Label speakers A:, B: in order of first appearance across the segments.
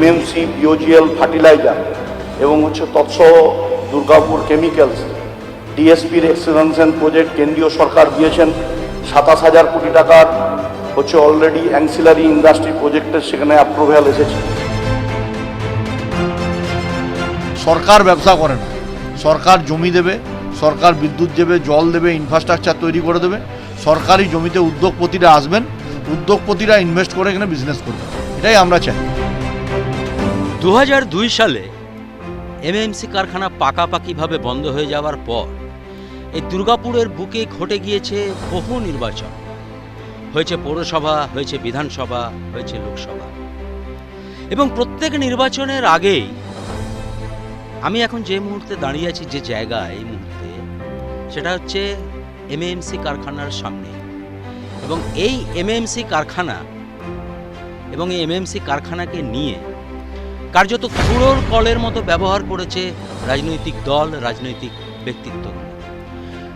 A: MMC বিওজিএল fertiliser এবং তৎসহ Durgapur chemicals ডিএসপির extension project কেন্দ্রীয় সরকার দিয়েছেন 27,000 কোটি টাকার অলরেডি অ্যান্সিলারি ইন্ডাস্ট্রি প্রজেক্টের সেখানে অ্যাপ্রুভাল এসেছে।
B: সরকার ব্যবসা করে না, সরকার জমি দেবে, সরকার বিদ্যুৎ দেবে, জল দেবে, ইনফ্রাস্ট্রাকচার তৈরি করে দেবে। সরকারি জমিতে উদ্যোগপতিরা আসবেন, উদ্যোগপতিরা ইনভেস্ট করে এখানে বিজনেস করবে, এটাই আমরা চাই।
C: 2002 সালে এমএমসি কারখানা পাকাপাকিভাবে বন্ধ হয়ে যাওয়ার পর এই দুর্গাপুরের বুকে ঘটে গিয়েছে বহু নির্বাচন। হয়েছে পৌরসভা, হয়েছে বিধানসভা, হয়েছে লোকসভা, এবং প্রত্যেক নির্বাচনের আগেই আমি এখন যে মুহূর্তে দাঁড়িয়ে আছি, যে জায়গায় এই মুহূর্তে, সেটা হচ্ছে এমএমসি কারখানার সামনে। এবং এই এমএমসি কারখানা এবং এই এমএমসি কারখানাকে নিয়ে কার্যত কুড়োর কলের মতো ব্যবহার করেছে রাজনৈতিক দল, রাজনৈতিক ব্যক্তিত্ব।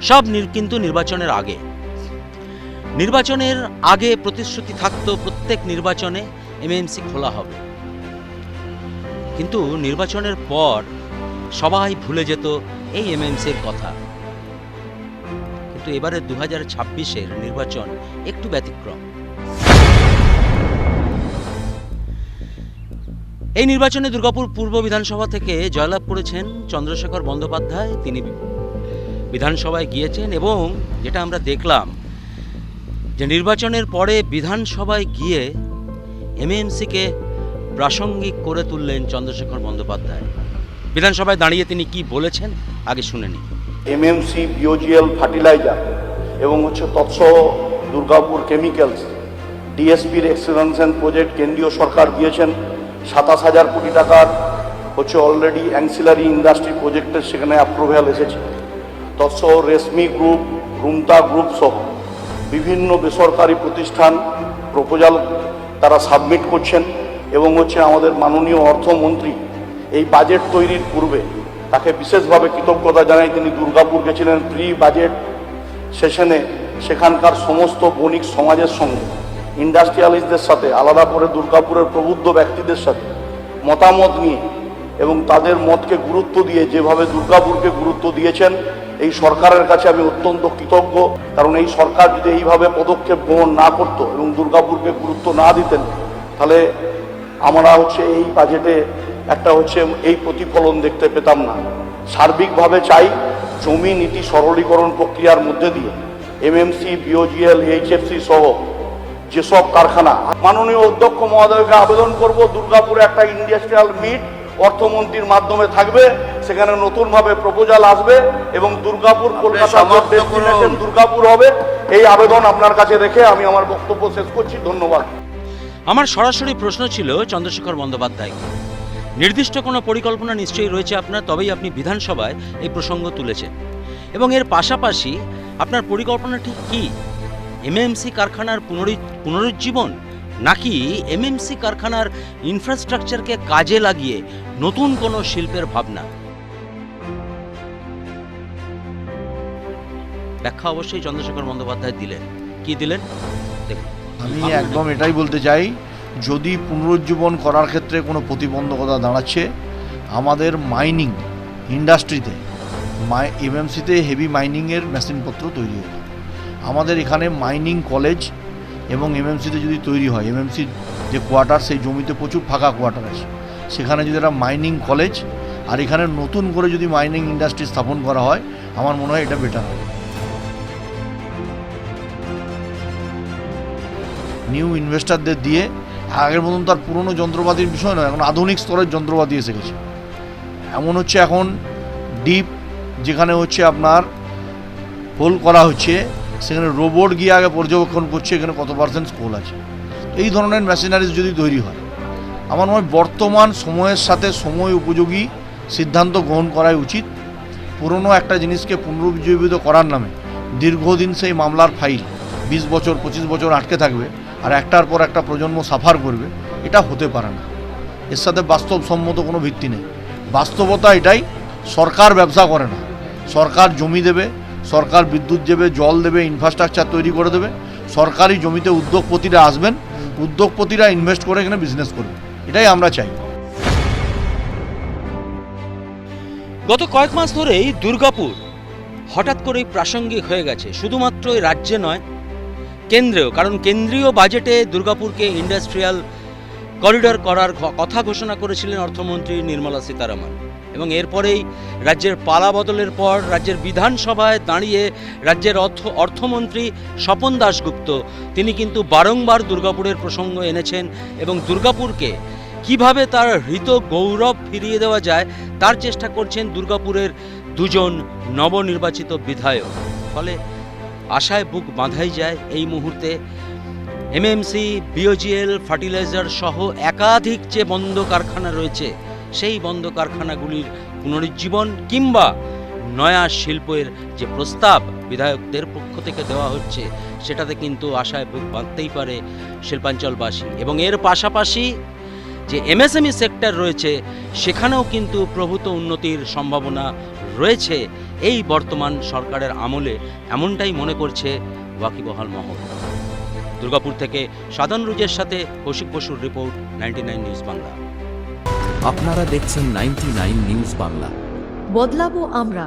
C: সব কিন্তু নির্বাচনের আগে প্রতিশ্রুতি থাকতো প্রত্যেক নির্বাচনে এমএমসি খোলা হবে, কিন্তু নির্বাচনের পর সবাই ভুলে যেত এই এমএমসির কথা। কিন্তু এবারে 2026-এর নির্বাচন একটু ব্যতিক্রম। এই নির্বাচনে দুর্গাপুর পূর্ব বিধানসভা থেকে জয়লাভ করেছেন চন্দ্রশেখর বন্দ্যোপাধ্যায়। তিনি বিধানসভায় গিয়েছেন এবং যেটা আমরা দেখলাম যে নির্বাচনের পরে বিধানসভায় গিয়ে এমএমসিকে প্রাসঙ্গিক করে তুললেন চন্দ্রশেখর বন্দ্যোপাধ্যায়। বিধানসভায় দাঁড়িয়ে তিনি কি বলেছেন আগে শুনে নিন।
A: এমএমসি বিওজিএল ফার্টিলাইজার এবং তৎসহ দুর্গাপুর কেমিক্যালস ডিএসপির এক্সটেনশন প্রজেক্ট কেন্দ্রীয় সরকার দিয়েছেন 27,000 কোটি টাকার অলরেডি অ্যান্সিলারি ইন্ডাস্ট্রি প্রজেক্টের সেখানে অ্যাপ্রুভাল এসেছে। তৎসহ রেশমি গ্রুপ, রুমতা গ্রুপ সহ বিভিন্ন বেসরকারি প্রতিষ্ঠান প্রপোজাল তারা সাবমিট করছেন এবং আমাদের মাননীয় অর্থমন্ত্রী এই বাজেট তৈরির পূর্বে তাকে বিশেষভাবে কৃতজ্ঞতা জানাই। তিনি দুর্গাপুর গেছিলেন প্রি বাজেট সেশনে, সেখানকার সমস্ত বণিক সমাজের সঙ্গে, ইন্ডাস্ট্রিয়ালিস্টদের সাথে, আলাদা করে দুর্গাপুরের প্রবুদ্ধ ব্যক্তিদের সাথে মতামত নিয়ে এবং তাদের মতকে গুরুত্ব দিয়ে যেভাবে দুর্গাপুরকে গুরুত্ব দিয়েছেন, এই সরকারের কাছে আমি অত্যন্ত কৃতজ্ঞ। কারণ এই সরকার যদি এইভাবে পদক্ষেপ গ্রহণ না করতো এবং দুর্গাপুরকে গুরুত্ব না দিতেন, তাহলে আমরা এই বাজেটে একটা এই প্রতিফলন দেখতে পেতাম না। সার্বিকভাবে চাই জমি নীতি সরলীকরণ প্রক্রিয়ার মধ্যে দিয়ে এমএমসি, বিওজিএল, এইচএফসি সহ যেসব কারখানা, মাননীয় অধ্যক্ষ মহোদয়কে আবেদন করব, দুর্গাপুরে একটা ইন্ডাস্ট্রিয়াল মিট অর্থমন্ত্রীর মাধ্যমে থাকবে, সেখানে নতুনভাবে প্রপোজাল আসবে এবং দুর্গাপুর কলকাতা ডেস্টিনেশন দুর্গাপুর হবে। এই আবেদন আপনার কাছে রেখে আমি আমার বক্তব্য শেষ করছি। ধন্যবাদ।
C: আমার সরাসরি প্রশ্ন ছিল চন্দ্রশেখর বন্দ্যোপাধ্যায়কে, নির্দিষ্ট কোনো পরিকল্পনা নিশ্চয়ই রয়েছে আপনার, তবেই আপনি বিধানসভায় এই প্রসঙ্গ তুলেছেন, এবং এর পাশাপাশি আপনার পরিকল্পনা ঠিক কী? এমএমসি কারখানার পুনরুজ্জীবন, নাকি এমএমসি কারখানার ইনফ্রাস্ট্রাকচারকে কাজে লাগিয়ে নতুন কোনো শিল্পের ভাবনা? ব্যাখ্যা অবশ্যই চন্দ্রশেখর বন্দ্যোপাধ্যায় দিলেন। কি দিলেন দেখুন।
B: আমি একদম এটাই বলতে চাই, যদি পুনরুজ্জীবন করার ক্ষেত্রে কোনো প্রতিবন্ধকতা দাঁড়াচ্ছে, আমাদের মাইনিং ইন্ডাস্ট্রিতে, এমএমসিতে হেভি মাইনিংয়ের মেশিনপত্র তৈরি হতো। আমাদের এখানে মাইনিং কলেজ এবং এমএমসিতে যদি তৈরি হয়, এমএমসির যে কোয়ার্টার, সেই জমিতে প্রচুর ফাঁকা কোয়ার্টার আছে, সেখানে যদি একটা মাইনিং কলেজ আর এখানে নতুন করে যদি মাইনিং ইন্ডাস্ট্রি স্থাপন করা হয়, আমার মনে হয় এটা বেটার হবে। নিউ ইনভেস্টারদের দিয়ে, আগের মতন তার পুরনো যন্ত্রপাতির বিষয় নয়, এখন আধুনিক স্তরের যন্ত্রপাতি এসে গেছে। এমন এখন ডিপ যেখানে আপনার হোল করা হচ্ছে, সেখানে রোবট গিয়ে আগে পর্যবেক্ষণ করছে এখানে কত % স্কোল আছে। এই ধরনের মেশিনারিজ যদি তৈরি হয়, আমার মনে হয় বর্তমান সময়ের সাথে সময় উপযোগী সিদ্ধান্ত গ্রহণ করাই উচিত। পুরনো একটা জিনিসকে পুনরুজ্জীবিত করার নামে দীর্ঘদিন সেই মামলার ফাইল 20 বছর 25 বছর আটকে থাকবে আর একটার পর একটা প্রজন্ম সাফার করবে, এটা হতে পারে না। এর সাথে বাস্তবসম্মত কোনো ভিত্তি নেই। বাস্তবতা এটাই, সরকার ব্যবসা করে না, সরকার জমি দেবে, সরকার বিদ্যুৎ দেবে, জল দেবে, ইনফ্রাস্ট্রাকচার তৈরি করে দেবে। সরকারি জমিতে উদ্যোগপতিরা আসবেন, উদ্যোগপতিরা ইনভেস্ট করে এখানে বিজনেস করবে, এটাই আমরা চাই।
C: গত কয়েক মাস ধরেই দুর্গাপুর হঠাৎ করেই প্রাসঙ্গিক হয়ে গেছে, শুধুমাত্র এই রাজ্যে নয়, কেন্দ্রেও। কারণ কেন্দ্রীয় বাজেটে দুর্গাপুরকে ইন্ডাস্ট্রিয়াল করিডর করার কথা ঘোষণা করেছিলেন অর্থমন্ত্রী নির্মলা সীতারামন, এবং এরপরেই রাজ্যের পালা বদলের পর রাজ্যের বিধানসভায় দাঁড়িয়ে রাজ্যের অর্থমন্ত্রী স্বপন দাশগুপ্ত তিনি কিন্তু বারংবার দুর্গাপুরের প্রসঙ্গ এনেছেন এবং দুর্গাপুরকে কিভাবে তার হৃত গৌরব ফিরিয়ে দেওয়া যায় তার চেষ্টা করছেন দুর্গাপুরের দুজন নবনির্বাচিত বিধায়ক। ফলে আশায় বুক বাঁধাই যায় এই মুহূর্তে। এমএমসি, বিওজিএল, ফার্টিলাইজার সহ একাধিক যে বন্ধ কারখানা রয়েছে সেই বন্ধ কারখানাগুলির পুনরুজ্জীবন কিংবা নয়া শিল্পের যে প্রস্তাব বিধায়কদের পক্ষ থেকে দেওয়া হচ্ছে সেটাতে কিন্তু আশায় বুক বাঁধতেই পারে শিল্পাঞ্চলবাসী। এবং এর পাশাপাশি যে এমএসএমই সেক্টর রয়েছে সেখানেও কিন্তু প্রভূত উন্নতির সম্ভাবনা রয়েছে এই বর্তমান সরকারের আমলে, এমনটাই মনে করছে ওয়াকিবহাল মহল। দুর্গাপুর থেকে সাধন রুজের সাথে কৌশিক বসুর রিপোর্ট, 99 নিউজ বাংলা।
D: আপনারা দেখছেন 99 নিউজ বাংলা।
E: বদলাবো আমরা।